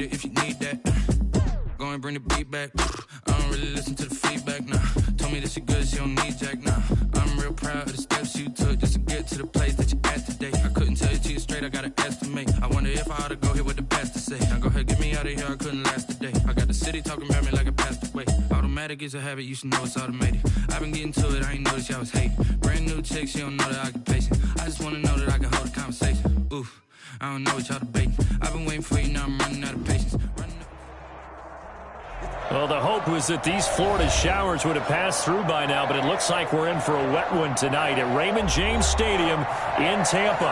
with it if you need that. Go and bring the beat back. I don't really listen to the feedback, nah. Told me that she good, she don't need Jack, nah. I'm real proud of the steps you took just to get to the place that you're at today. I couldn't tell you to you straight, I gotta estimate. I wonder if I ought to go here with the pastor say. Now go ahead, get me out of here, I couldn't last a day. I got the city talking about me like a passed away. Automatic is a habit, you should know it's automated. I've been getting to it, I ain't noticed y'all was hating. Brand new chick, she don't know the occupation. I just wanna know that I can hold a conversation. Oof, I don't know what y'all debating. I've been waiting for you, now I'm running out of patience. Well, the hope was that these Florida showers would have passed through by now, but it looks like we're in for a wet one tonight at Raymond James Stadium in Tampa.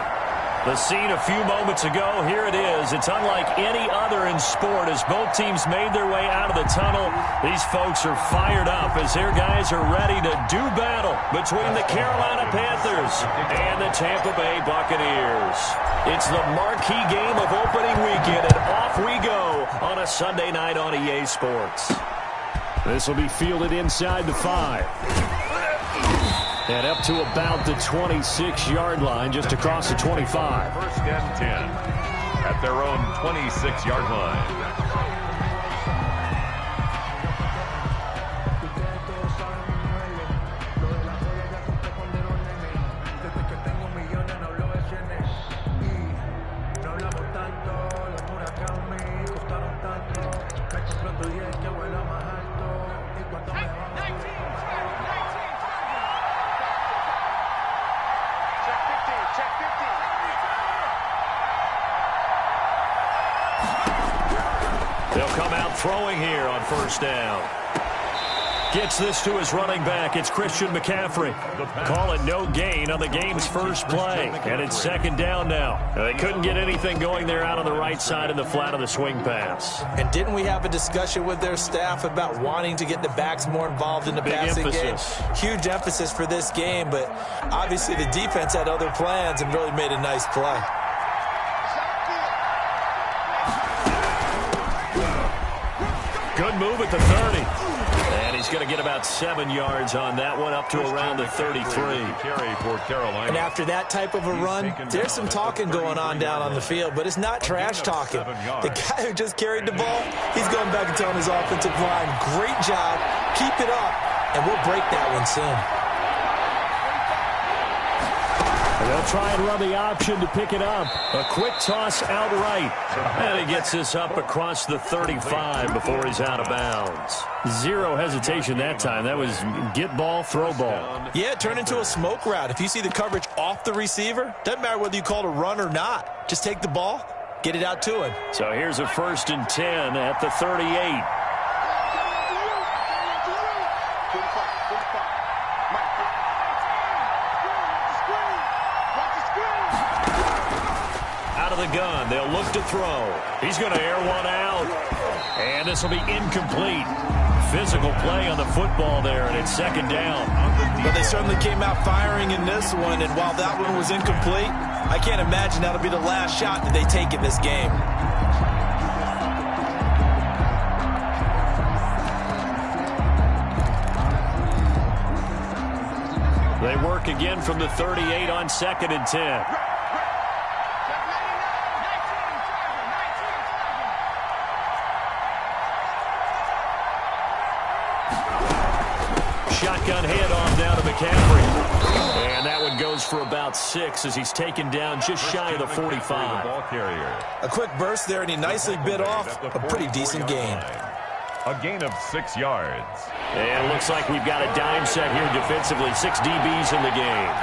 The scene a few moments ago, here it is. It's unlike any other in sport as both teams made their way out of the tunnel. These folks are fired up as their guys are ready to do battle between the Carolina Panthers and the Tampa Bay Buccaneers. It's the marquee game of opening weekend, and off we go on a Sunday night on EA Sports. This will be fielded inside the 5. And up to about the 26-yard line, just across the 25. First and 10 at their own 26-yard line. They'll come out throwing here on first down. Gets this to his running back. It's Christian McCaffrey. Call it no gain on the game's first play. And it's second down now. They couldn't get anything going there out on the right side in the flat of the swing pass. And didn't we have a discussion with their staff about wanting to get the backs more involved in the passing game? Huge emphasis for this game, but obviously the defense had other plans and really made a nice play. Good move at the 30. And he's going to get about 7 yards on that one, up to around the 33. Carry for Carolina. And after that type of a run, there's some talking going on down on the field, but it's not trash talking. The guy who just carried the ball, he's going back and telling his offensive line, great job, keep it up, and we'll break that one soon. They'll try and run the option to pick it up. A quick toss outright. And he gets this up across the 35 before he's out of bounds. Zero hesitation that time. That was get ball, throw ball. Yeah, it turned into a smoke route. If you see the coverage off the receiver, doesn't matter whether you call it a run or not. Just take the ball, get it out to him. So here's a 1st and 10 at the 38. The gun. They'll look to throw. He's going to air one out. And this will be incomplete. Physical play on the football there, and it's second down. But they certainly came out firing in this one, and while that one was incomplete, I can't imagine that'll be the last shot that they take in this game. They work again from the 38 on 2nd and 10. Shotgun handoff down to McCaffrey. And that one goes for about 6 as he's taken down just shy of the 45. A quick burst there, and he nicely bit off a pretty decent gain. A gain of 6 yards. And it looks like we've got a dime set here defensively. 6 DBs in the game.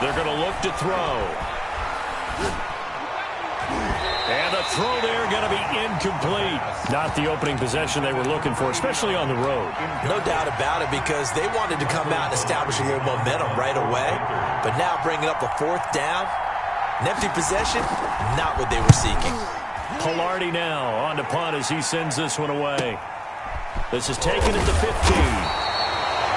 They're going to look to throw. And the throw there going to be incomplete. Not the opening possession they were looking for, especially on the road. No doubt about it, because they wanted to come out and establish a little momentum right away. But now bringing up a 4th down, an empty possession, not what they were seeking. Pilardi now on to punt as he sends this one away. This is taken at the 15.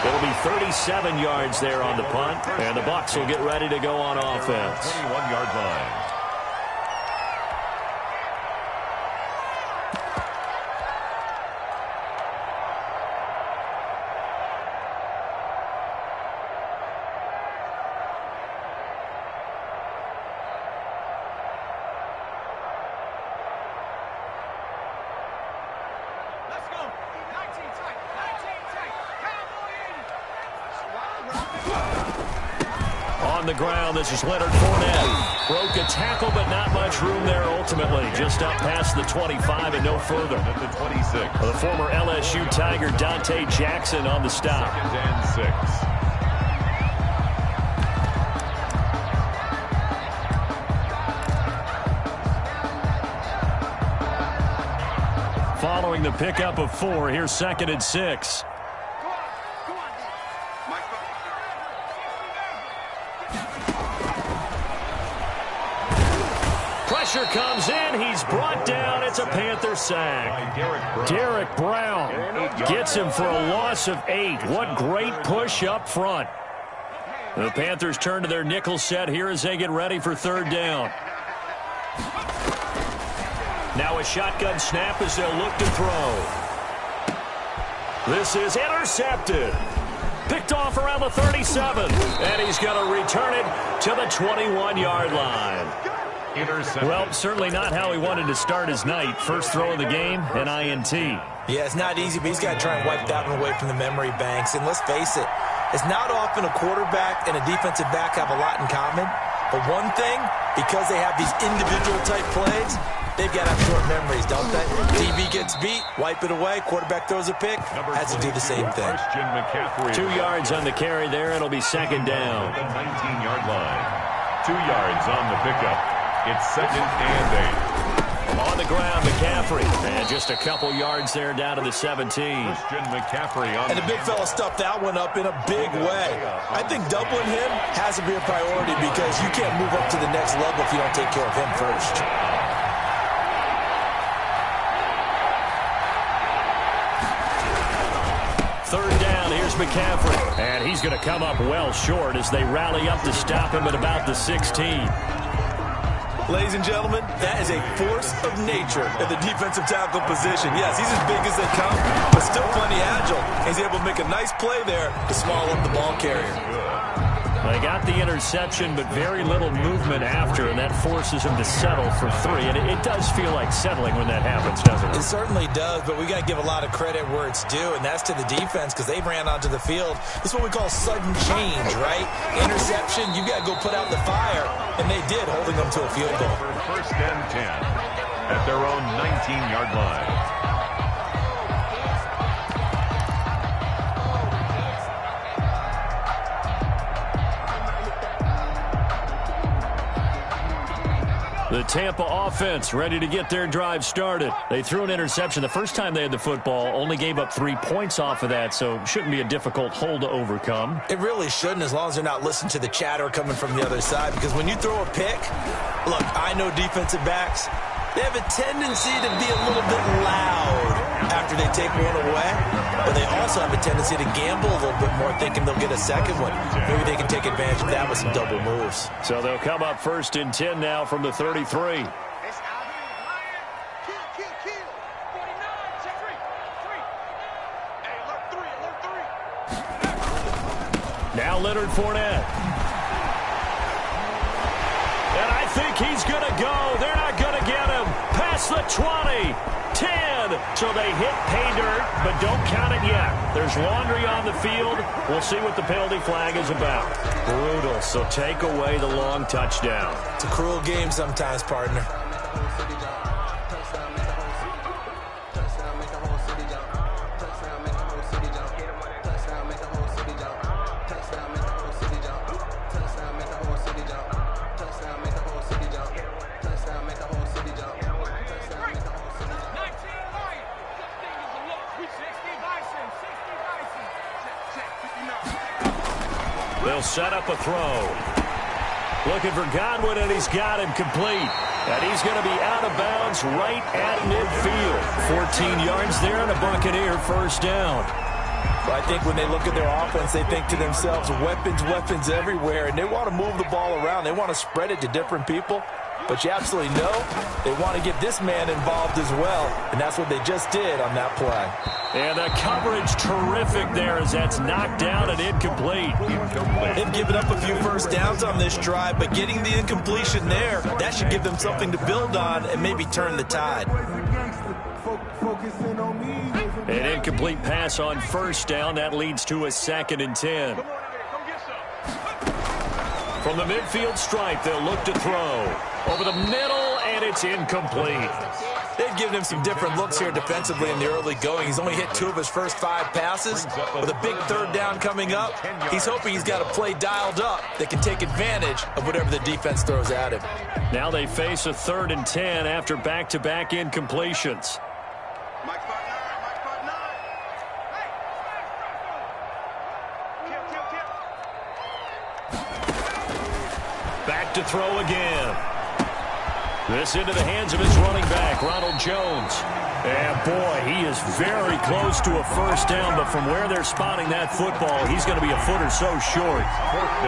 It'll be 37 yards there on the punt, and the Bucs will get ready to go on offense. 21-yard line. on the ground. This is Leonard Fournette. Broke a tackle, but not much room there ultimately. Just up past the 25 and no further. At the 26. The former LSU Tiger Dante Jackson on the stop. 2nd and 6. Following the pickup of 4, here's 2nd and 6. Pressure comes in. He's brought down. It's a Panther sack. Derek Brown gets him for a loss of 8. What great push up front. The Panthers turn to their nickel set here as they get ready for 3rd down. Now a shotgun snap as they'll look to throw. This is intercepted. Picked off around the 37. And he's going to return it to the 21-yard line. Well, certainly not how he wanted to start his night. First throw of the game, an INT. Yeah, it's not easy, but he's got to try and wipe that one away from the memory banks. And let's face it, it's not often a quarterback and a defensive back have a lot in common. But one thing, because they have these individual type plays, they've got to have short memories, don't they? DB gets beat, wipe it away, quarterback throws a pick, has to do the same thing. 2 yards on the carry there. It'll be 2nd down. The 19-yard line. 2 yards on the pickup. It's 2nd and 8. On the ground, McCaffrey. And just a couple yards there down to the 17. Christian McCaffrey on and the big fella stuffed that one up in a big way. I think doubling him has to be a priority because you can't move up to the next level if you don't take care of him first. Third down, here's McCaffrey. And he's going to come up well short as they rally up to stop him at about the 16. Ladies and gentlemen, that is a force of nature in the defensive tackle position. Yes, he's as big as they come, but still plenty agile. He's able to make a nice play there to small up the ball carrier. They got the interception, but very little movement after, and that forces him to settle for 3. And it does feel like settling when that happens, doesn't it? It certainly does, but we got to give a lot of credit where it's due, and that's to the defense because they ran onto the field. This is what we call sudden change, right? Interception, you got to go put out the fire, and they did, holding them to a field goal. 1st and 10 at their own 19-yard line. The Tampa offense ready to get their drive started. They threw an interception the first time they had the football, only gave up 3 points off of that, so shouldn't be a difficult hole to overcome. It really shouldn't, as long as they're not listening to the chatter coming from the other side, because when you throw a pick, look, I know defensive backs, they have a tendency to be a little bit loud after they take one away, but they also have a tendency to gamble a little bit more, thinking they'll get a second one. Maybe they can take advantage of that with some double moves. So they'll come up 1st and 10 now from the 33. Now Leonard Fournette. And I think he's going to go. They're not going to get him. Past the 20. 10. So they hit pay dirt, but don't count it yet. There's laundry on the field. We'll see what the penalty flag is about. Brutal. So take away the long touchdown. It's a cruel game sometimes, partner. They'll set up a throw. Looking for Godwin, and he's got him complete. And he's going to be out of bounds right at midfield. 14 yards there and a Buccaneer first down. But I think when they look at their offense, they think to themselves, weapons, weapons everywhere. And they want to move the ball around. They want to spread it to different people. But you absolutely know they want to get this man involved as well. And that's what they just did on that play. And the coverage terrific there as that's knocked down and incomplete. They've given up a few first downs on this drive, but getting the incompletion there, that should give them something to build on and maybe turn the tide. An incomplete pass on first down. That leads to a 2nd and 10. From the midfield stripe, they'll look to throw. Over the middle, and it's incomplete. They've given him some different looks here defensively in the early going. He's only hit 2 of his first 5 passes. With a big third down coming up, he's hoping he's got a play dialed up that can take advantage of whatever the defense throws at him. Now they face a 3rd and 10 after back-to-back incompletions. Back to throw again. This into the hands of his running back, Ronald Jones. And boy, he is very close to a first down, but from where they're spotting that football, he's going to be a foot or so short.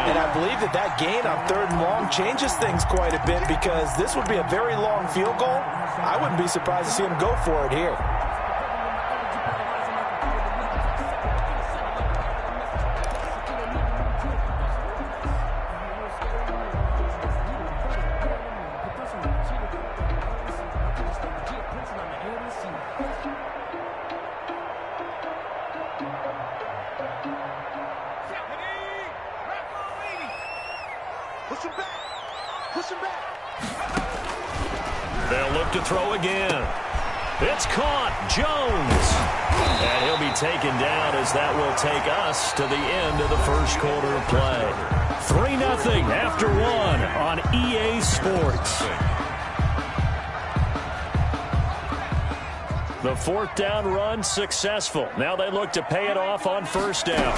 And I believe that gain on 3rd and long changes things quite a bit, because this would be a very long field goal. I wouldn't be surprised to see him go for it here. They'll look to throw again. It's caught. Jones. And he'll be taken down, as that will take us to the end of the first quarter of play. 3-0 after 1 on EA Sports. The 4th down run successful. Now they look to pay it off on first down.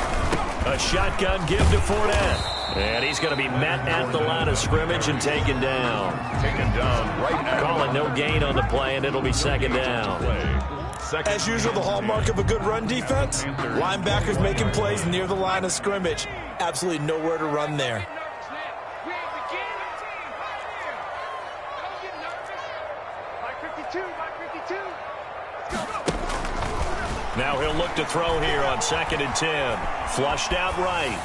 A shotgun give to Fournette. And he's going to be met at the line of scrimmage and taken down. Calling no gain on the play, and it'll be 2nd down. As usual, the hallmark of a good run defense, linebackers making plays near the line of scrimmage. Absolutely nowhere to run there. Now he'll look to throw here on 2nd and 10. Flushed out right.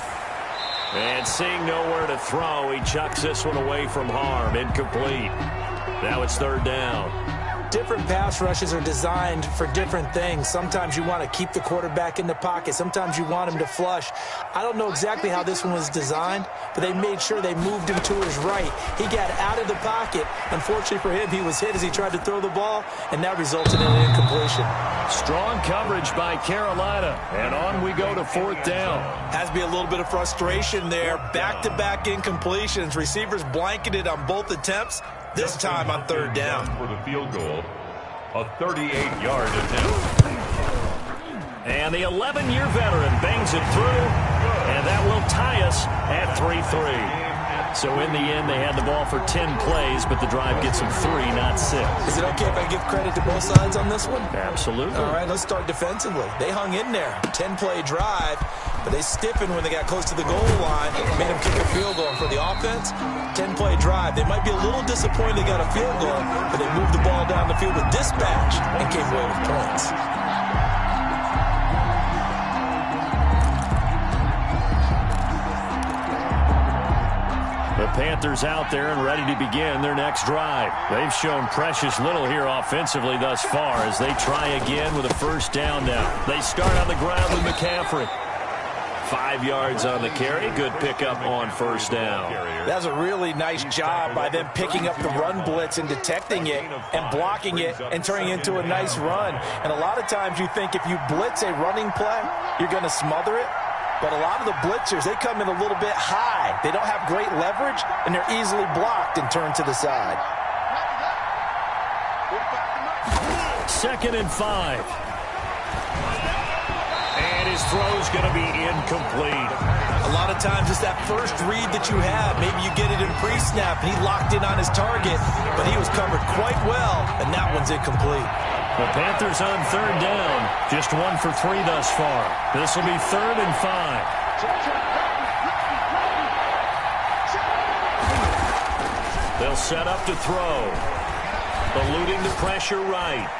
And seeing nowhere to throw, he chucks this one away from harm. Incomplete. Now it's 3rd down. Different pass rushes are designed for different things. Sometimes you want to keep the quarterback in the pocket. Sometimes you want him to flush. I don't know exactly how this one was designed, but they made sure they moved him to his right. He got out of the pocket. Unfortunately for him, he was hit as he tried to throw the ball, and that resulted in an incompletion. Strong coverage by Carolina, and on we go to 4th down. Has to be a little bit of frustration there. Back-to-back incompletions. Receivers blanketed on both attempts. This time on 3rd down. For the field goal, a 38-yard attempt. And the 11-year veteran bangs it through, and that will tie us at 3-3. So in the end, they had the ball for 10 plays, but the drive gets them 3, not 6. Is it okay if I give credit to both sides on this one? Absolutely. All right, let's start defensively. They hung in there. 10-play drive, but they stiffened when they got close to the goal line. Made them kick a field goal. And for the offense, 10-play drive. They might be a little disappointed they got a field goal, but they moved the ball down the field with dispatch and came away with points. The Panthers out there and ready to begin their next drive. They've shown precious little here offensively thus far as they try again with a first down now. They start on the ground with McCaffrey. 5 yards on the carry. Good pickup on first down. That's a really nice job by them picking up the run blitz and detecting it and blocking it and turning it into a nice run. And a lot of times you think if you blitz a running play, you're going to smother it. But a lot of the blitzers, they come in a little bit high. They don't have great leverage, and they're easily blocked and turned to the side. 2nd and 5. And his throw's going to be incomplete. A lot of times it's that first read that you have. Maybe you get it in pre-snap, and he locked in on his target, but he was covered quite well, and that one's incomplete. The Panthers on 3rd down. Just 1 for 3 thus far. This will be 3rd and 5. They'll set up to throw. Eluding the pressure right.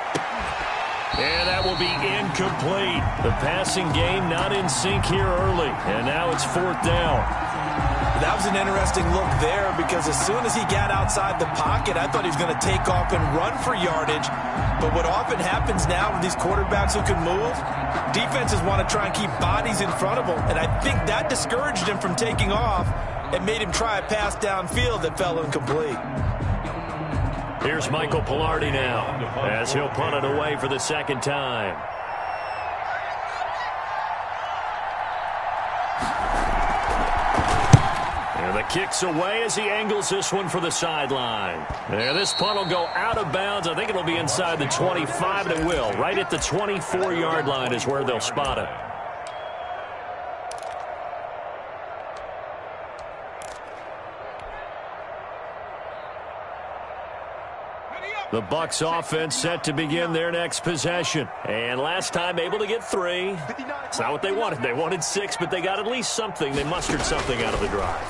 And that will be incomplete. The passing game not in sync here early. And now it's 4th down. That was an interesting look there, because as soon as he got outside the pocket, I thought he was going to take off and run for yardage. But what often happens now with these quarterbacks who can move, defenses want to try and keep bodies in front of them. And I think that discouraged him from taking off. and made him try a pass downfield that fell incomplete. Here's Michael Pilardi now as he'll punt it away for the second time. And the kick's away as he angles this one for the sideline. And this punt will go out of bounds. I think it'll be inside the 25, and it will. Right at the 24-yard line is where they'll spot it. The Bucs offense set to begin their next possession. And last time able to get 3. It's not what they wanted. They wanted 6, but they got at least something. They mustered something out of the drive.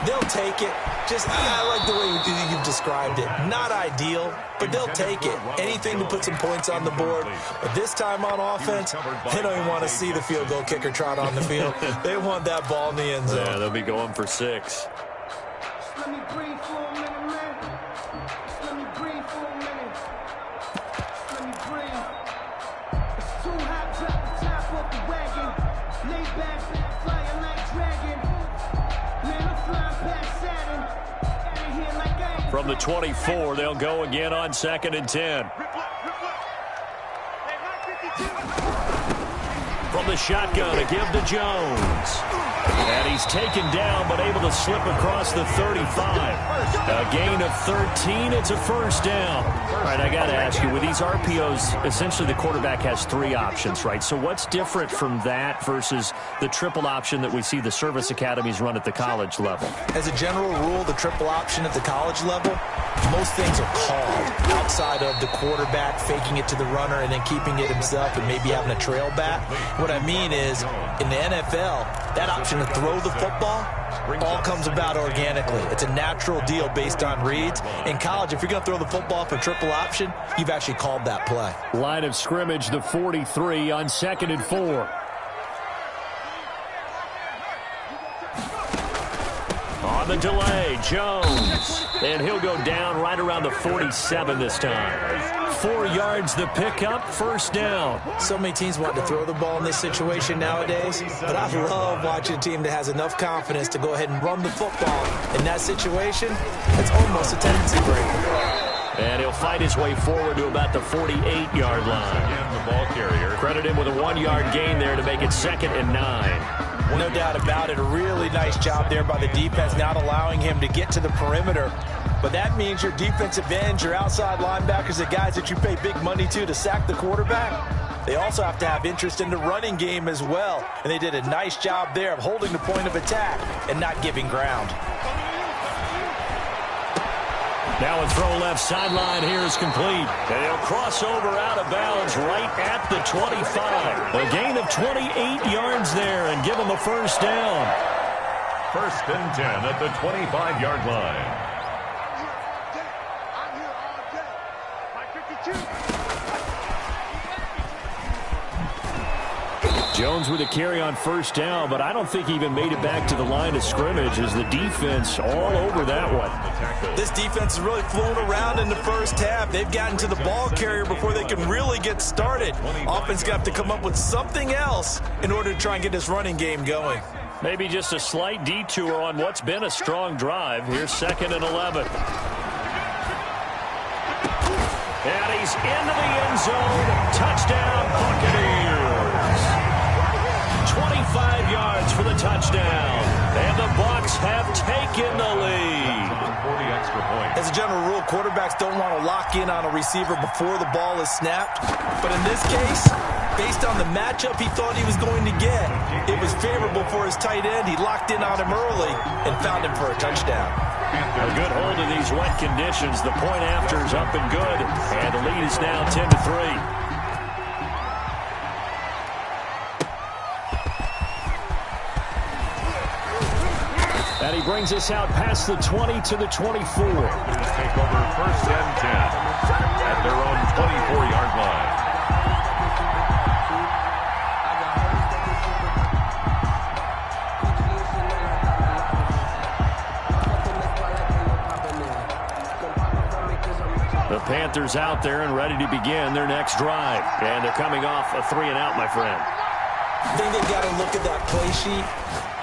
They'll take it. I like the way you've described it. Not ideal, but they'll take it. Anything to put some points on the board. But this time on offense, they don't even want to see the field goal kicker trot on the field. They want that ball in the end zone. Yeah, they'll be going for 6. Let me breathe for a minute, man. Let me breathe for a minute. Let me breathe. It's too hot, drop the top off the wagon. Lay back, flying like dragon. Man, I'm flying past Saturn. Out of here like I ain't. From the 24, they'll go again on 2nd and 10. From the shotgun, a give to Jones. And he's taken down, but able to slip across the 35. A gain of 13. It's a first down. All right, I got to ask you, with these RPOs, essentially the quarterback has 3 options, right? So what's different from that versus the triple option that we see the service academies run at the college level? As a general rule, the triple option at the college level, most things are called outside of the quarterback faking it to the runner and then keeping it himself and maybe having a trail back. What I mean is, in the NFL, that option to throw the football all comes about organically. It's a natural deal based on reads. In college, if you're going to throw the football for triple option, you've actually called that play. Line of scrimmage, the 43 on 2nd and 4. On the delay, Jones. And he'll go down right around the 47 this time. 4 yards the pickup, first down. So many teams want to throw the ball in this situation nowadays, but I love watching a team that has enough confidence to go ahead and run the football. In that situation, it's almost a tendency break. And he'll fight his way forward to about the 48-yard line. Again, the ball carrier. Credit him with a 1-yard gain there to make it 2nd and 9. No doubt about it. A really nice job there by the defense, not allowing him to get to the perimeter. But that means your defensive ends, your outside linebackers, the guys that you pay big money to sack the quarterback, they also have to have interest in the running game as well. And they did a nice job there of holding the point of attack and not giving ground. Now a throw left sideline here is complete. And he'll cross over out of bounds right at the 25. A gain of 28 yards there and give him a first down. 1st and 10 at the 25-yard line. Jones with a carry on first down, but I don't think he even made it back to the line of scrimmage as the defense all over that one. This defense is really flown around in the first half. They've gotten to the ball carrier before they can really get started. Offense got to come up with something else in order to try and get this running game going. Maybe just a slight detour on what's been a strong drive. Here's 2nd and 11. And he's into the end zone. Touchdown, Buccaneers. 25 yards for the touchdown. And the Bucs have taken the lead. 40 extra points. As a general rule, quarterbacks don't want to lock in on a receiver before the ball is snapped. But in this case, based on the matchup he thought he was going to get, it was favorable for his tight end. He locked in on him early and found him for a touchdown. A good hold of these wet conditions. The point after is up and good. And the lead is now 10-3. And he brings us out past the 20 to the 24. Take over 1st and 10 at their own 24-yard line. The Panthers out there and ready to begin their next drive. And they're coming off a 3-and-out, my friend. I think they've got to look at that play sheet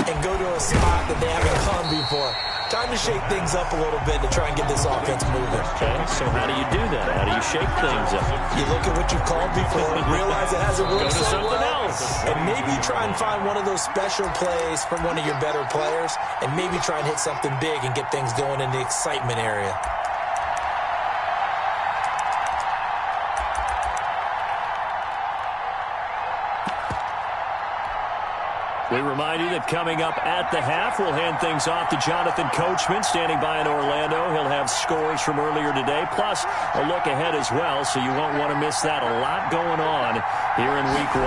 and go to a spot that they haven't gone before. Time to shake things up a little bit to try and get this offense moving. Okay, so how do you do that? How do you shake things up? You look at what you've called before, realize it hasn't worked Go to so something well, else. and maybe try and find one of those special plays from one of your better players, and maybe try and hit something big and get things going in the excitement area. We remind you that coming up at the half, we'll hand things off to Jonathan Coachman, standing by in Orlando. He'll have scores from earlier today, plus a look ahead as well, so you won't want to miss that. A lot going on here in Week 1.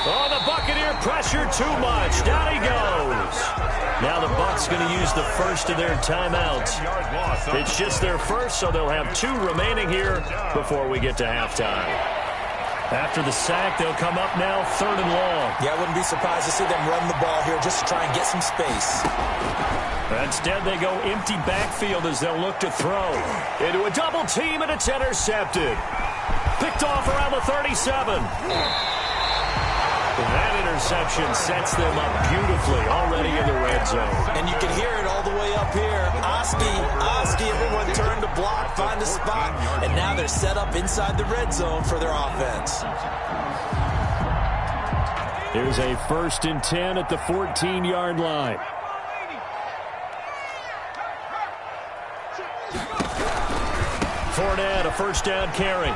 Oh, the Buccaneer pressure too much. Down he goes. Now the Bucs going to use the first of their timeouts. It's just their first, so they'll have 2 remaining here before we get to halftime. After the sack, they'll come up now 3rd and long. Yeah, I wouldn't be surprised to see them run the ball here just to try and get some space. Instead, they go empty backfield as they'll look to throw. Into a double team, and it's intercepted. Picked off around the 37. That interception sets them up beautifully already in the red zone. And you can hear it all the way up here. Oski, everyone turned to block, find a spot, and now they're set up inside the red zone for their offense. Here's a 1st and 10 at the 14-yard line. Fournette, a 1st down carry.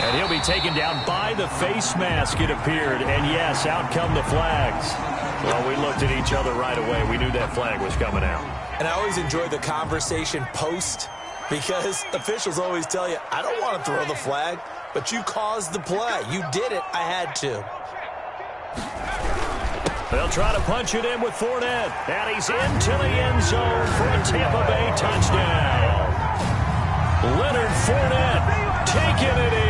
And he'll be taken down by the face mask, it appeared. And yes, out come the flags. Well, we looked at each other right away. We knew that flag was coming out. And I always enjoy the conversation post, because officials always tell you, I don't want to throw the flag, but you caused the play. You did it. I had to. They'll try to punch it in with Fournette. And he's into the end zone for a Tampa Bay touchdown. Leonard Fournette taking it in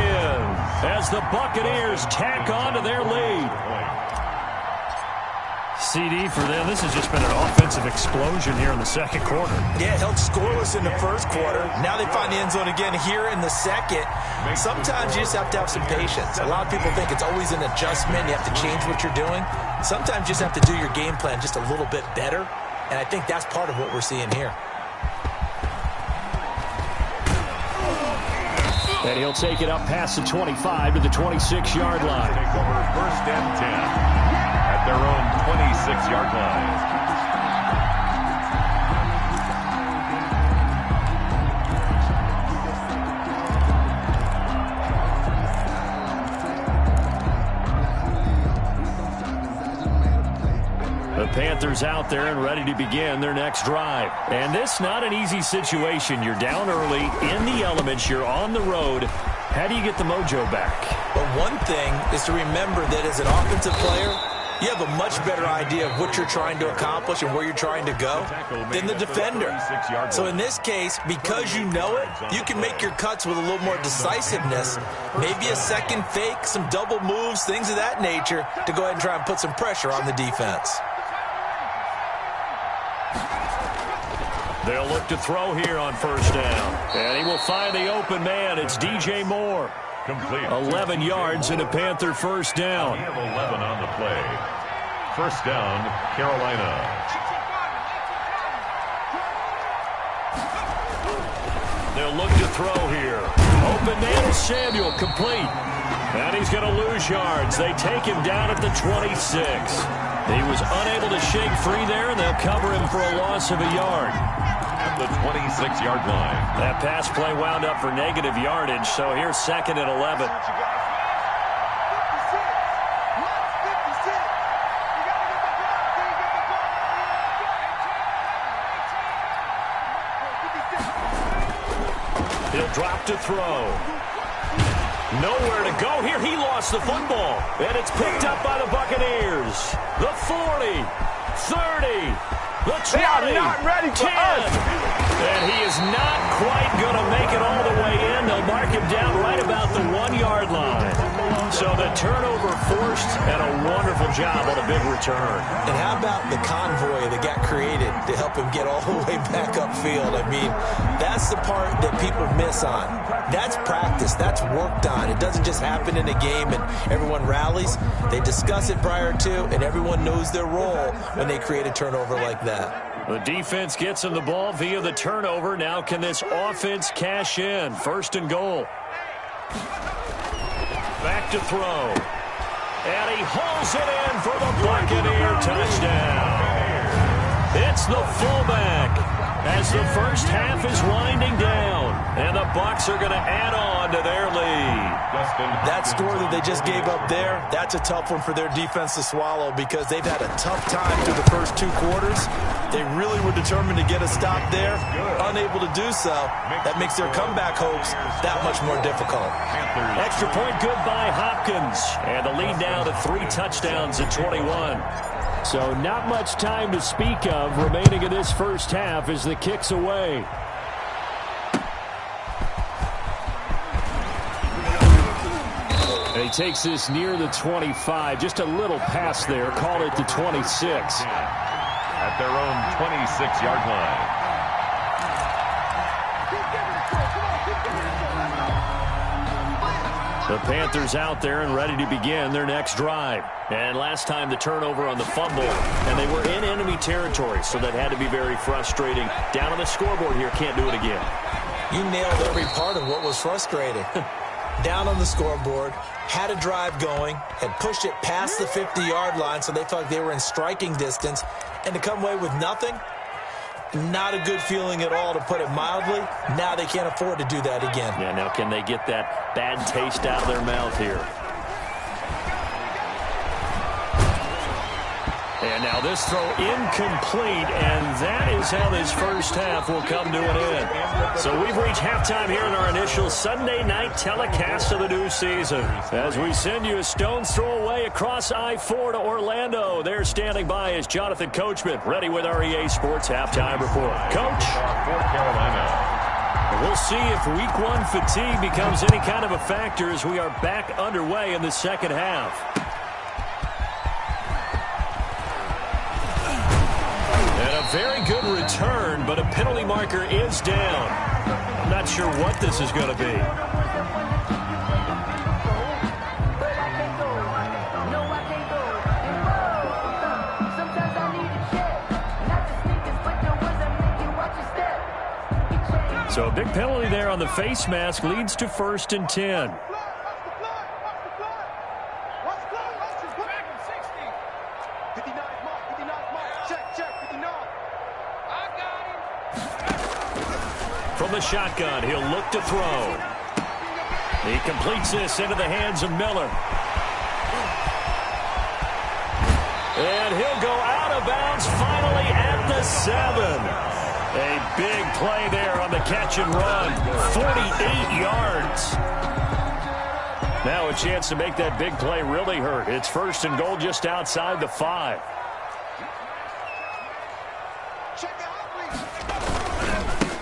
as the Buccaneers tack on to their lead. CD for them. This has just been an offensive explosion here in the 2nd quarter. Yeah, held scoreless in the 1st quarter. Now they find the end zone again here in the 2nd. Sometimes you just have to have some patience. A lot of people think it's always an adjustment. You have to change what you're doing. Sometimes you just have to do your game plan just a little bit better. And I think that's part of what we're seeing here. And he'll take it up past the 25 to the 26-yard line. Take over 1st and 10 at their own 26-yard line. The Panthers out there and ready to begin their next drive. And this not an easy situation. You're down early, in the elements, you're on the road. How do you get the mojo back? But one thing is to remember that as an offensive player, you have a much better idea of what you're trying to accomplish and where you're trying to go than the defender. So in this case, because you know it, you can make your cuts with a little more decisiveness, maybe a second fake, some double moves, things of that nature, to go ahead and try and put some pressure on the defense. They'll look to throw here on 1st down. And he will find the open man. It's DJ Moore. Complete. 11 yards and a Panther 1st down. We have 11 on the play. 1st down, Carolina. They'll look to throw here. Open man is Samuel, complete. And he's going to lose yards. They take him down at the 26. He was unable to shake free there, and they'll cover him for a loss of a yard. At the 26-yard line. That pass play wound up for negative yardage, so here's 2nd and 11. He'll drop to throw. Nowhere to go here. He lost the football. And it's picked up by the Buccaneers. The 40, 30, the 20, they are not ready for 10. us. And he is not quite going to make it all the way in. They'll mark him down right about the 1-yard line. So the turnover forced, and a wonderful job on a big return. And how about the convoy that got created to help him get all the way back upfield? I mean, that's the part that people miss on. That's practice. That's worked on. It doesn't just happen in a game and everyone rallies. They discuss it prior to, and everyone knows their role when they create a turnover like that. The defense gets him the ball via the turnover. Now can this offense cash in? First and goal. Back to throw. And he hauls it in for the Buccaneer touchdown. It's the fullback as the first half is winding down. And the Bucs are going to add on to their lead. That score that they just gave up there, that's a tough one for their defense to swallow because they've had a tough time through the first 2 quarters. They really were determined to get a stop there. Unable to do so, that makes their comeback hopes that much more difficult. Extra point good by Hopkins. And the lead now to 3 touchdowns at 21. So not much time to speak of remaining in this first half as the kick's away. And he takes this near the 25. Just a little pass there. Call it the 26. At their own 26-yard line. The Panthers out there and ready to begin their next drive. And last time the turnover on the fumble, and they were in enemy territory, so that had to be very frustrating. Down on the scoreboard here, can't do it again. You nailed every part of what was frustrating. Down on the scoreboard, had a drive going, had pushed it past the 50-yard line, so they felt like they were in striking distance, and to come away with nothing, not a good feeling at all, to put it mildly. Now they can't afford to do that again. Yeah, now can they get that bad taste out of their mouth here? And now this throw incomplete, and that is how this first half will come to an end. So we've reached halftime here in our initial Sunday night telecast of the new season. As we send you a stone's throw away across I-4 to Orlando. There standing by is Jonathan Coachman, ready with our EA Sports Halftime Report. Coach? For Carolina. We'll see if Week 1 fatigue becomes any kind of a factor as we are back underway in the second half. And a very good return, but a penalty marker is down. I'm not sure what this is going to be. So a big penalty there on the face mask leads to 1st and 10. From the shotgun, he'll look to throw. He completes this into the hands of Miller. And he'll go out of bounds finally at the 7. A big play there on the catch and run. 48 yards. Now a chance to make that big play really hurt. It's 1st and goal just outside the 5.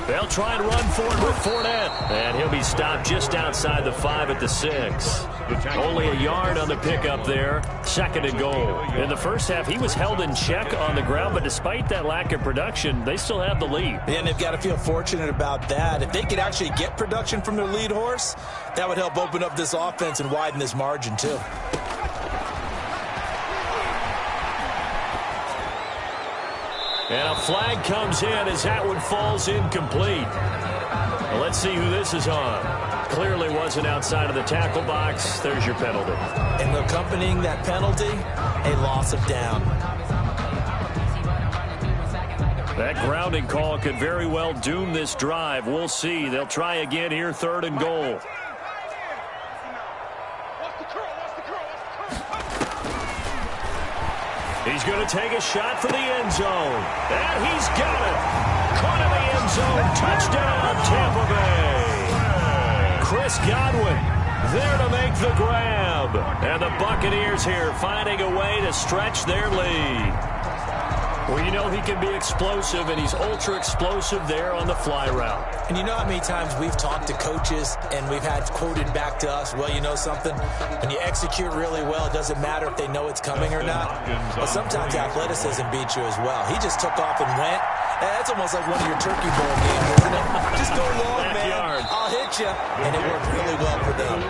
They'll try and run forward with Fournette. And he'll be stopped just outside the 5 at the 6. Only a yard on the pickup there. 2nd and goal. In the first half, he was held in check on the ground, but despite that lack of production, they still have the lead. And they've got to feel fortunate about that. If they could actually get production from their lead horse, that would help open up this offense and widen this margin too. And a flag comes in as that one falls incomplete. Well, let's see who this is on. Clearly wasn't outside of the tackle box. There's your penalty. And accompanying that penalty, a loss of down. That grounding call could very well doom this drive. We'll see. They'll try again here, 3rd and goal. He's going to take a shot for the end zone. And he's got it. Caught in the end zone. Touchdown, Tampa Bay. Chris Godwin there to make the grab. And the Buccaneers here finding a way to stretch their lead. Well, you know he can be explosive, and he's ultra-explosive there on the fly route. And you know how many times we've talked to coaches and we've had quoted back to us, well, you know something? When you execute really well, it doesn't matter if they know it's coming or not. But sometimes athleticism beats you as well. He just took off and went. That's almost like one of your turkey bowl games, isn't it? Just go long, man. I'll hit you. And it worked really well for them.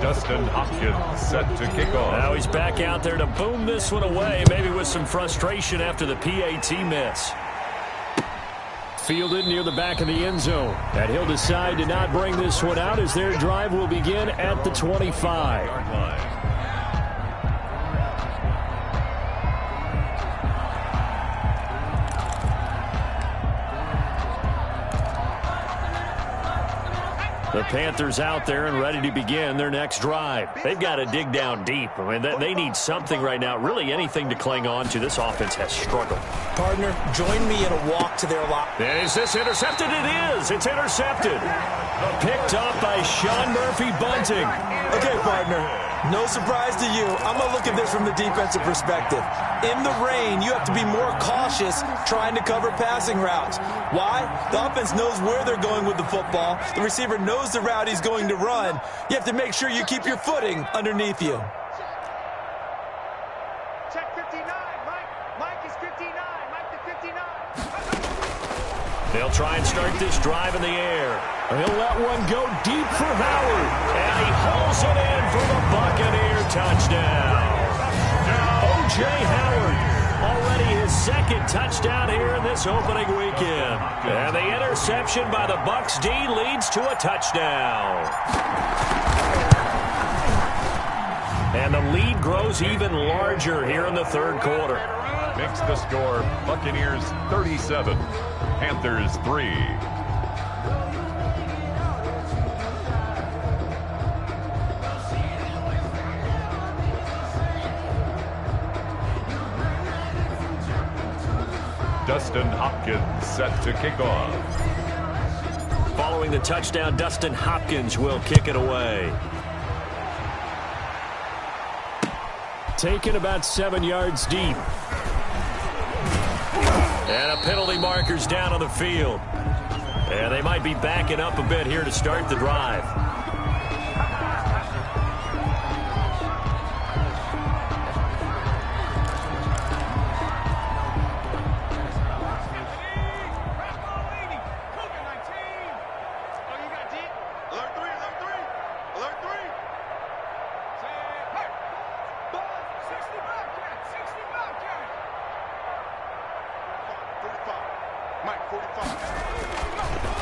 Dustin Hopkins set to kick off. Now he's back out there to boom this one away, maybe with some frustration after the PAT miss. Fielded near the back of the end zone. And he'll decide to not bring this one out as their drive will begin at the 25. The Panthers out there and ready to begin their next drive. They've got to dig down deep. I mean, they need something right now, really anything to cling on to. This offense has struggled. Partner, join me in a walk to their lot. Is this intercepted? It is. It's intercepted. Picked up by Sean Murphy-Bunting. Okay, partner. No surprise to you. I'm going to look at this from the defensive perspective. In the rain, you have to be more cautious trying to cover passing routes. Why? The offense knows where they're going with the football. The receiver knows the route he's going to run. You have to make sure you keep your footing underneath you. Check 59. Mike is 59. Mike to 59. They'll try and start this drive in the air. He'll let one go deep for Howard. And he hauls it in for the Buccaneer touchdown. O.J. Howard, already his second touchdown here in this opening weekend. And the interception by the Bucs D leads to a touchdown. And the lead grows even larger here in the third quarter. Makes the score Buccaneers 37, Panthers 3. Dustin Hopkins set to kick off. Following the touchdown, Dustin Hopkins will kick it away. Taken about 7 yards deep. And a penalty marker's down on the field. And they might be backing up a bit here to start the drive.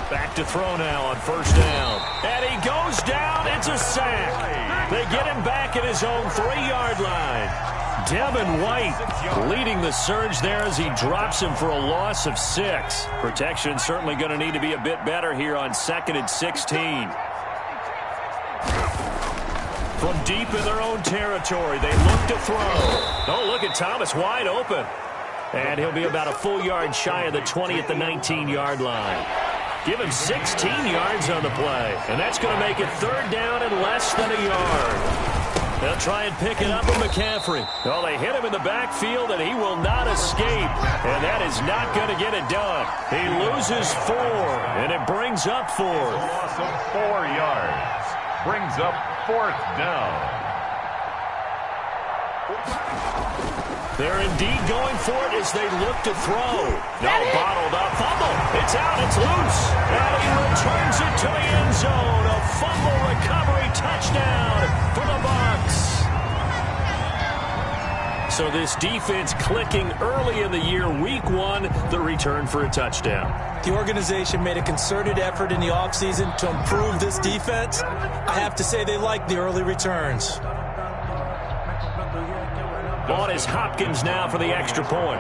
Back to throw now on first down. And he goes down. It's a sack. They get him back at his own 3-yard line. Devin White leading the surge there as he drops him for a loss of 6. Protection certainly going to need to be a bit better here on 2nd and 16. From deep in their own territory, they look to throw. Oh, look at Thomas wide open. And he'll be about a full yard shy of the 20 at the 19-yard line. Give him 16 yards on the play. And that's going to make it 3rd down and less than a yard. They'll try and pick it up with McCaffrey. Well, they hit him in the backfield, and he will not escape. And that is not going to get it done. He loses 4, and it brings up 4. Loss of 4 yards. Brings up 4th down. They're indeed going for it as they look to throw. No, bottled up. Fumble. It's out. It's loose. And he returns it to the end zone. A fumble recovery touchdown for the Bucs. So this defense clicking early in the year. Week 1, the return for a touchdown. The organization made a concerted effort in the offseason to improve this defense. I have to say they like the early returns. On is Hopkins now for the extra point.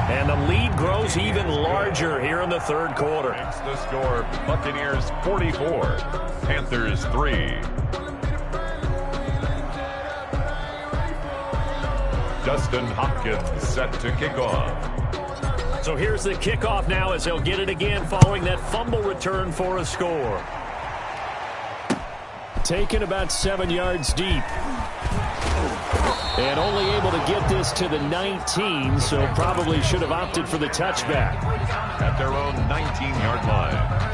And the lead grows even larger here in the third quarter. Makes the score Buccaneers 44, Panthers 3. Dustin Hopkins set to kick off. So here's the kickoff now as he'll get it again following that fumble return for a score. Taken about 7 yards deep. And only able to get this to the 19, so probably should have opted for the touchback. At their own 19-yard line.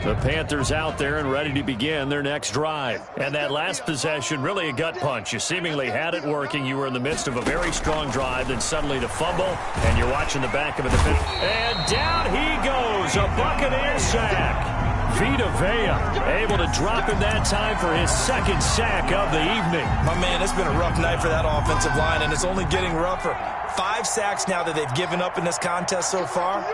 The Panthers out there and ready to begin their next drive. And that last possession, really a gut punch. You seemingly had it working. You were in the midst of a very strong drive, then suddenly the fumble, and you're watching the back of a defense. And down he goes, a Buccaneer sack. Vita Vea able to drop him that time for his second sack of the evening. My man, it's been a rough night for that offensive line, and it's only getting rougher. 5 sacks now that they've given up in this contest so far.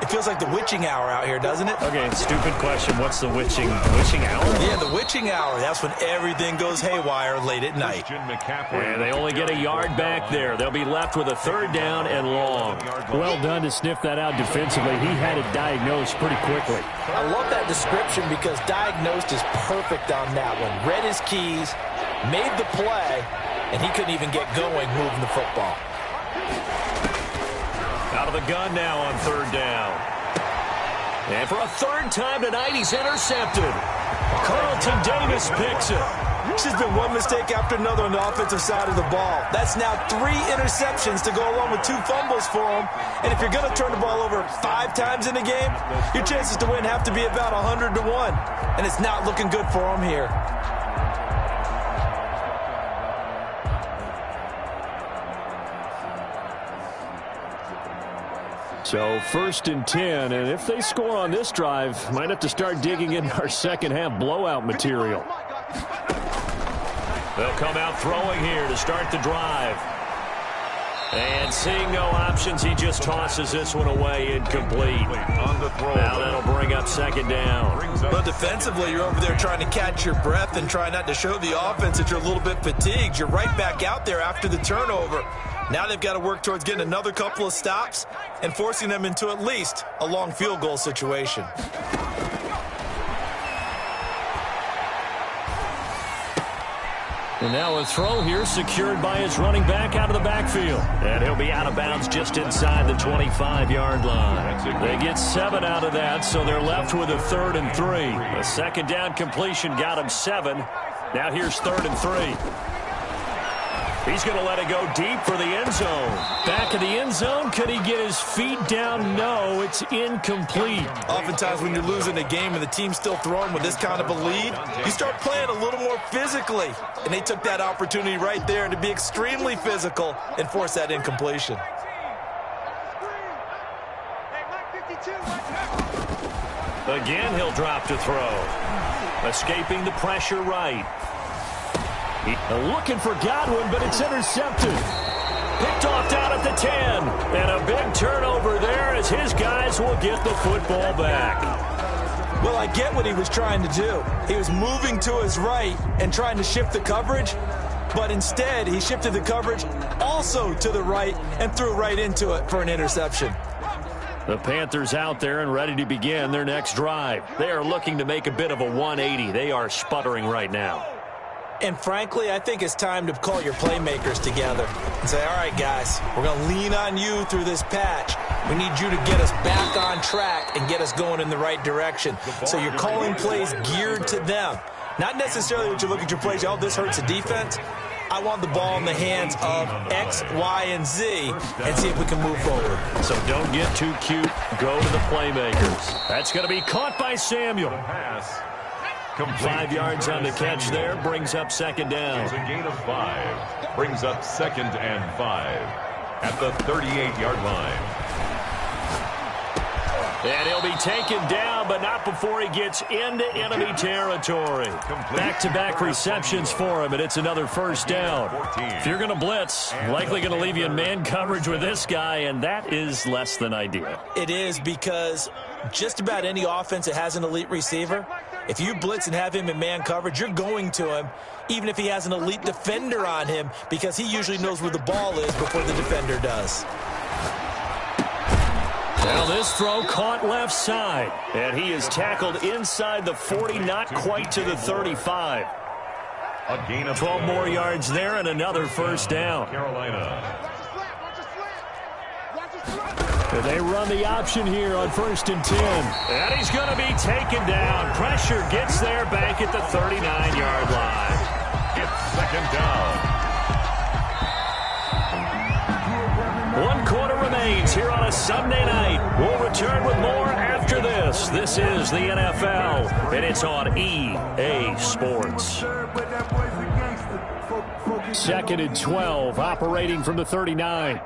It feels like the witching hour out here, doesn't it? Okay, stupid question. What's the witching hour? Yeah, the witching hour. That's when everything goes haywire late at night. And they only get a yard back there. They'll be left with a 3rd down and long. Well done to sniff that out defensively. He had it diagnosed pretty quickly. I love that description because diagnosed is perfect on that one. Read his keys, made the play, and he couldn't even get going moving the football. Out of the gun now on 3rd down. And for a 3rd time tonight, he's intercepted. Carlton Davis picks it. It's just been one mistake after another on the offensive side of the ball. That's now 3 interceptions to go along with 2 fumbles for him. And if you're going to turn the ball over 5 times in a game, your chances to win have to be about 100 to 1. And it's not looking good for him here. So 1st and 10, and if they score on this drive, might have to start digging in our second-half blowout material. They'll come out throwing here to start the drive. And seeing no options, he just tosses this one away, incomplete. On the throw. Now that'll bring up 2nd down. Well, defensively, you're over there trying to catch your breath and try not to show the offense that you're a little bit fatigued. You're right back out there after the turnover. Now they've got to work towards getting another couple of stops and forcing them into at least a long field goal situation. And now a throw here secured by his running back out of the backfield. And he'll be out of bounds just inside the 25-yard line. They get 7 out of that, so they're left with a 3rd and 3. A 2nd down completion got him 7. Now here's 3rd and 3. He's going to let it go deep for the end zone. Back of the end zone. Could he get his feet down? No, it's incomplete. Oftentimes when you're losing a game and the team's still throwing with this kind of a lead, you start playing a little more physically. And they took that opportunity right there to be extremely physical and force that incompletion. Again, he'll drop to throw. Escaping the pressure right. Looking for Godwin, but it's intercepted. Picked off down at the 10. And a big turnover there as his guys will get the football back. Well, I get what he was trying to do. He was moving to his right and trying to shift the coverage, but instead he shifted the coverage also to the right and threw right into it for an interception. The Panthers out there and ready to begin their next drive. They are looking to make a bit of a 180. They are sputtering right now. And frankly, I think it's time to call your playmakers together and say, all right, guys, we're going to lean on you through this patch. We need you to get us back on track and get us going in the right direction. So you're calling plays geared to them. Not necessarily that you look at your plays, oh, this hurts the defense. I want the ball in the hands of X, Y, and Z and see if we can move forward. So don't get too cute. Go to the playmakers. That's going to be caught by Samuel. 5 yards on the catch there. Brings up 2nd down. It's a gain of 5. Brings up 2nd and 5 at the 38-yard line. And he'll be taken down, but not before he gets into enemy territory. Back-to-back receptions for him, and it's another 1st down. If you're going to blitz, likely going to leave you in man coverage with this guy, and that is less than ideal. It is, because just about any offense that has an elite receiver, if you blitz and have him in man coverage, you're going to him, even if he has an elite defender on him, because he usually knows where the ball is before the defender does. Now this throw caught left side. And he is tackled inside the 40, not quite to the 35. A gain of 12 more yards there and another first down. Carolina. They run the option here on 1st and 10. And he's going to be taken down. Pressure gets there back at the 39-yard line. It's second down. 1 quarter remains here on a Sunday night. We'll return with more after this. This is the NFL, and it's on EA Sports. 2nd and 12, operating from the 39.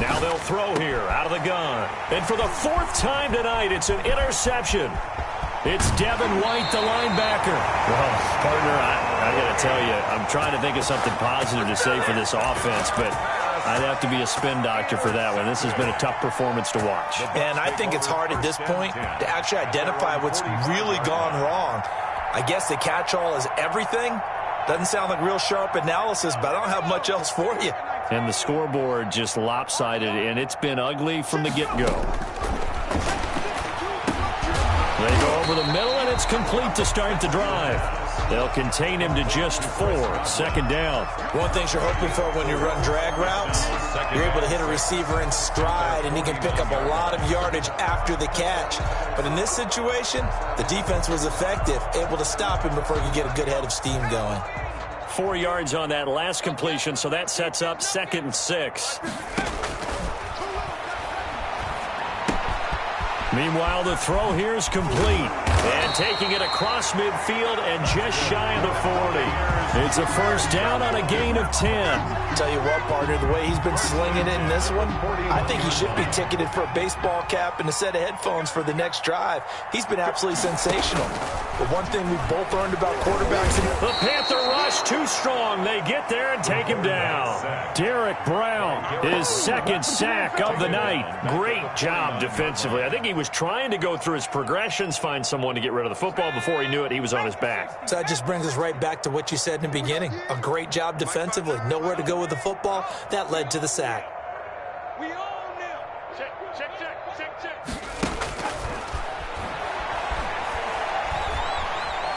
Now they'll throw here out of the gun. And for the 4th time tonight, it's an interception. It's Devin White, the linebacker. Well, partner, I got to tell you, I'm trying to think of something positive to say for this offense, but I'd have to be a spin doctor for that one. This has been a tough performance to watch. And I think it's hard at this point to actually identify what's really gone wrong. I guess the catch-all is everything. Doesn't sound like real sharp analysis, but I don't have much else for you. And the scoreboard just lopsided, and it's been ugly from the get-go. They go over the middle, and it's complete to start the drive. They'll contain him to just 4. 2nd down. One thing you're hoping for when you run drag routes, you're able to hit a receiver in stride, and he can pick up a lot of yardage after the catch. But in this situation, the defense was effective, able to stop him before he could get a good head of steam going. 4 yards on that last completion, so that sets up 2nd and 6. Meanwhile, the throw here is complete. And taking it across midfield and just shy of the 40. It's a first down on a gain of 10. Tell you what, partner, the way he's been slinging it in this one, I think he should be ticketed for a baseball cap and a set of headphones for the next drive. He's been absolutely sensational. But one thing we've both learned about quarterbacks... The Panther rush too strong. They get there and take him down. Derek Brown, his 2nd sack of the night. Great job defensively. I think he was trying to go through his progressions, find someone to get rid of the football. Before he knew it, he was on his back. So that just brings us right back to what you said in the beginning. A great job defensively. Nowhere to go with the football. That led to the sack. We own them. Check.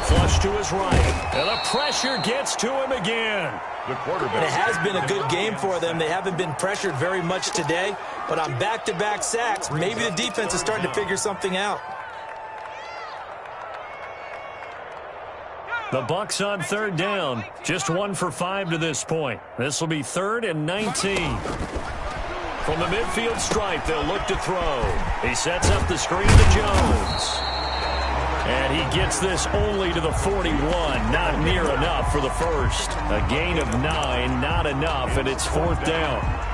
Flush to his right. And the pressure gets to him again. The quarterback. And it has been a good game for them. They haven't been pressured very much today. But on back-to-back sacks, maybe the defense is starting to figure something out. The Bucs on 3rd down. Just 1 for 5 to this point. This will be 3rd and 19. From the midfield stripe, they'll look to throw. He sets up the screen to Jones. And he gets this only to the 41. Not near enough for the first. A gain of 9, not enough, and it's 4th down.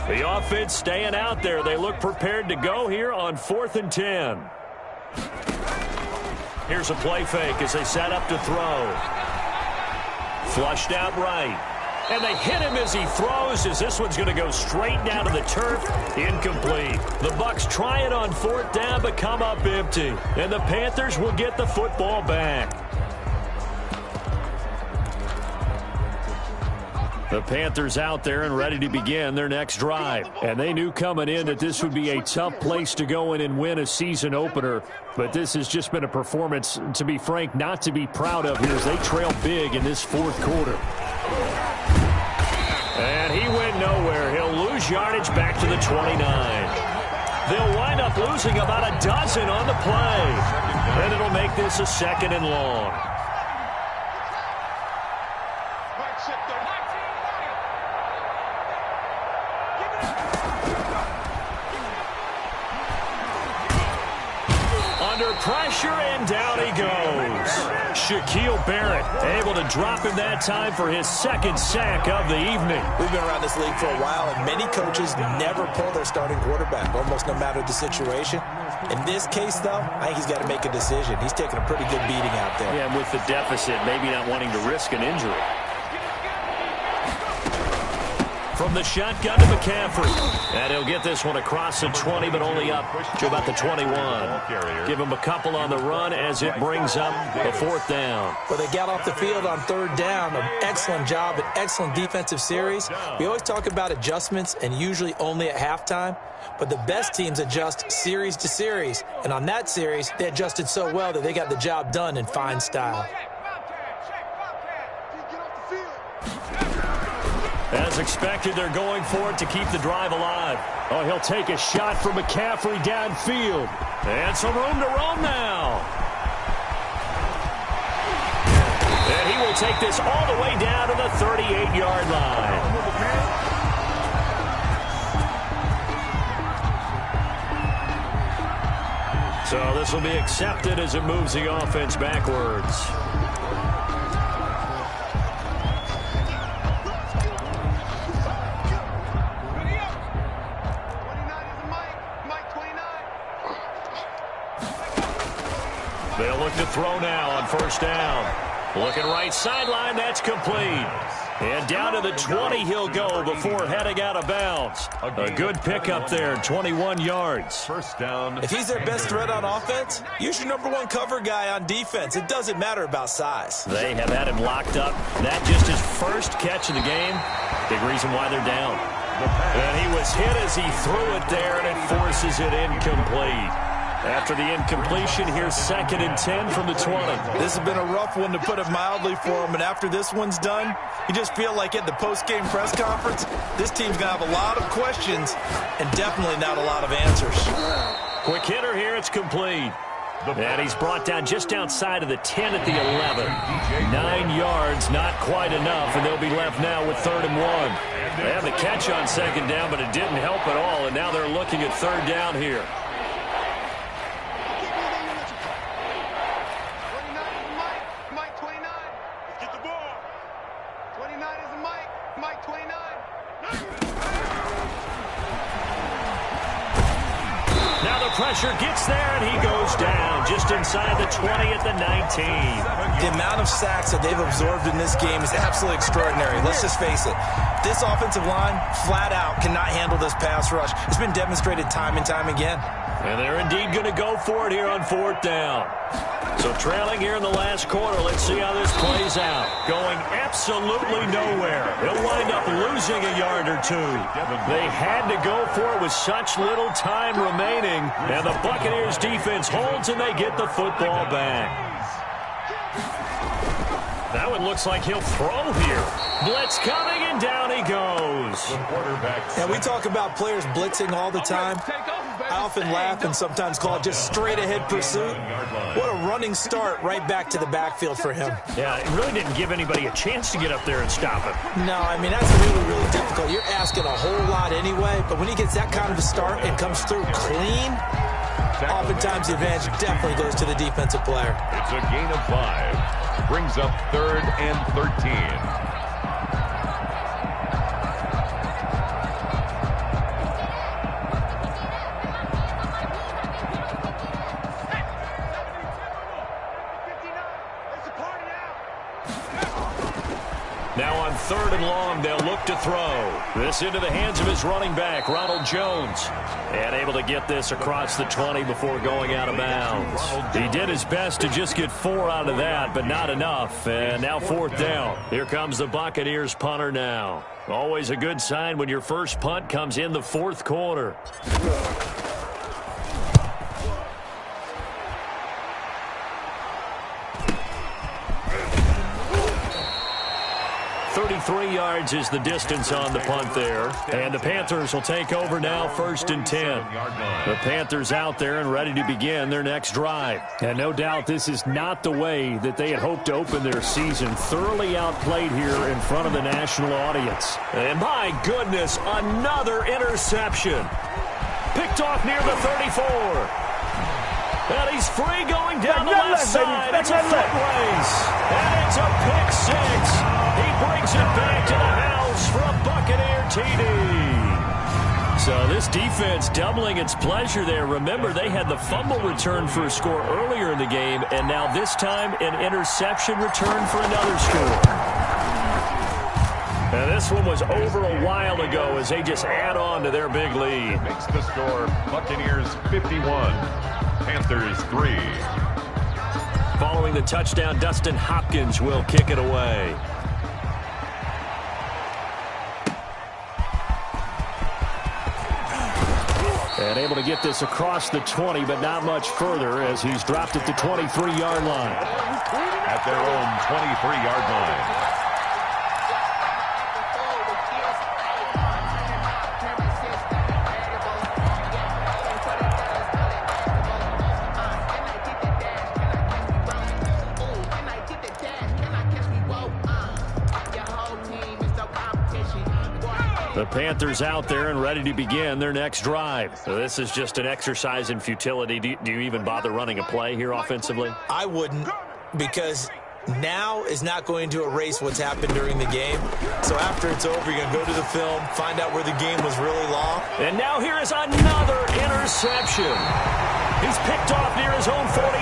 The offense staying out there. They look prepared to go here on 4th and 10. Here's a play fake as they set up to throw. Flushed out right. And they hit him as he throws, as this one's going to go straight down to the turf. Incomplete. The Bucs try it on 4th down, but come up empty. And the Panthers will get the football back. The Panthers out there and ready to begin their next drive. And they knew coming in that this would be a tough place to go in and win a season opener. But this has just been a performance, to be frank, not to be proud of here as they trail big in this 4th quarter. And he went nowhere. He'll lose yardage back to the 29. They'll wind up losing about a dozen on the play. And it'll make this a 2nd and long. Pressure, and down he goes. Shaquille Barrett able to drop him that time for his 2nd sack of the evening. We've been around this league for a while, and many coaches never pull their starting quarterback, almost no matter the situation. In this case, though, I think he's got to make a decision. He's taking a pretty good beating out there. Yeah, and with the deficit, maybe not wanting to risk an injury. from the shotgun to McCaffrey. And he'll get this one across the 20, but only up to about the 21. Give him a couple on the run as it brings up a 4th down. Well, they got off the field on 3rd down. An excellent job, an excellent defensive series. We always talk about adjustments, and usually only at halftime. But the best teams adjust series to series. And on that series, they adjusted so well that they got the job done in fine style. As expected, they're going for it to keep the drive alive. Oh, he'll take a shot from McCaffrey downfield. And some room to roam now. And he will take this all the way down to the 38-yard line. So this will be accepted as it moves the offense backwards. They'll look to throw now on 1st down. Looking right sideline, that's complete. And down to the 20 he'll go before heading out of bounds. A good pickup there, 21 yards. 1st down. If he's their best threat on offense, use your #1 cover guy on defense. It doesn't matter about size. They have had him locked up. That just his first catch of the game. Big reason why they're down. And he was hit as he threw it there, and it forces it incomplete. After the incompletion, here's 2nd and 10 from the 20. This has been a rough one, to put it mildly, for him. And after this one's done, you just feel like at the post-game press conference, this team's going to have a lot of questions and definitely not a lot of answers. Quick hitter here. It's complete. And he's brought down just outside of the 10 at the 11. 9 yards, not quite enough, and they'll be left now with 3rd and 1. They have the catch on 2nd down, but it didn't help at all, and now they're looking at 3rd down here. Pressure gets there, and he goes down just inside the 20 at the 19. The amount of sacks that they've absorbed in this game is absolutely extraordinary. Let's just face it. This offensive line, flat out, cannot handle this pass rush. It's been demonstrated time and time again. And they're indeed going to go for it here on 4th down. So trailing here in the last quarter, let's see how this plays out. Going absolutely nowhere. They'll wind up losing a yard or 2. They had to go for it with such little time remaining. And the Buccaneers defense holds, and they get the football back. That one looks like he'll throw here. Blitz coming, and down he goes. And we talk about players blitzing all the time. I often laugh and sometimes call it just straight-ahead pursuit. What a running start right back to the backfield for him. Yeah, it really didn't give anybody a chance to get up there and stop him. No, I mean, that's really, really difficult. You're asking a whole lot anyway, but when he gets that kind of a start and comes through clean, oftentimes the advantage definitely goes to the defensive player. It's a gain of 5. Brings up 3rd and 13. Now on 3rd and long, they'll look to throw. This into the hands of his running back, Ronald Jones. And able to get this across the 20 before going out of bounds. He did his best to just get 4 out of that, but not enough. And now 4th down. Here comes the Buccaneers punter now. Always a good sign when your first punt comes in the 4th quarter. 33 yards is the distance on the punt there. And the Panthers will take over now, 1st and 10. The Panthers out there and ready to begin their next drive. And no doubt this is not the way that they had hoped to open their season. Thoroughly outplayed here in front of the national audience. And my goodness, another interception. Picked off near the 34. And he's free going down the left side. It's a foot race. And it's a pick 6. He brings it back to the house for a Buccaneer TD. So this defense doubling its pleasure there. Remember, they had the fumble return for a score earlier in the game, and now this time an interception return for another score. And this one was over a while ago as they just add on to their big lead. Makes the score Buccaneers 51, Panthers 3. Following the touchdown, Dustin Hopkins will kick it away. And able to get this across the 20, but not much further as he's dropped at the 23-yard line. At their own 23-yard line. The Panthers out there and ready to begin their next drive. So this is just an exercise in futility. Do you even bother running a play here offensively? I wouldn't, because now is not going to erase what's happened during the game. So after it's over, you're going to go to the film, find out where the game was really long. And now here is another interception. He's picked off near his own 48,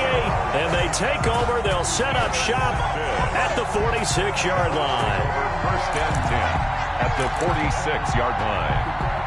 and they take over. They'll set up shop at the 46-yard line. First and 10. At the 46-yard line.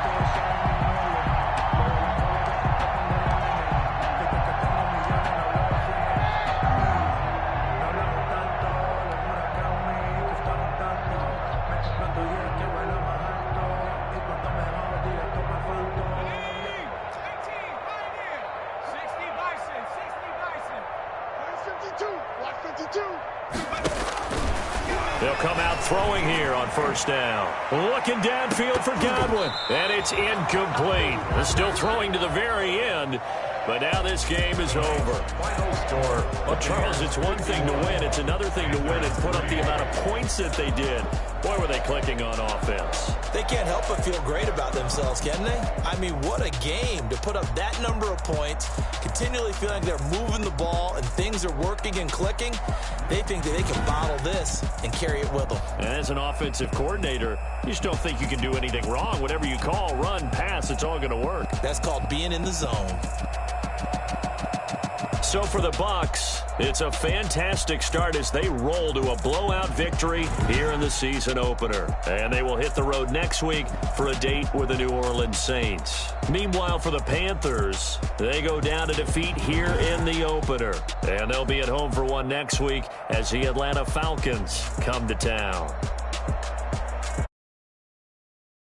They'll come out throwing here on first down. Looking downfield for Godwin. And it's incomplete. They're still throwing to the very end. But now this game is over. Final score. Well, Charles, it's one thing to win. It's another thing to win and put up the amount of points that they did. Boy, were they clicking on offense. They can't help but feel great about themselves, can they? I mean, what a game to put up that number of points, continually feeling they're moving the ball and things are working and clicking. They think that they can bottle this and carry it with them. And as an offensive coordinator, you just don't think you can do anything wrong. Whatever you call, run, pass, it's all going to work. That's called being in the zone. So for the Bucs, it's a fantastic start as they roll to a blowout victory here in the season opener. And they will hit the road next week for a date with the New Orleans Saints. Meanwhile, for the Panthers, they go down to defeat here in the opener. And they'll be at home for one next week as the Atlanta Falcons come to town.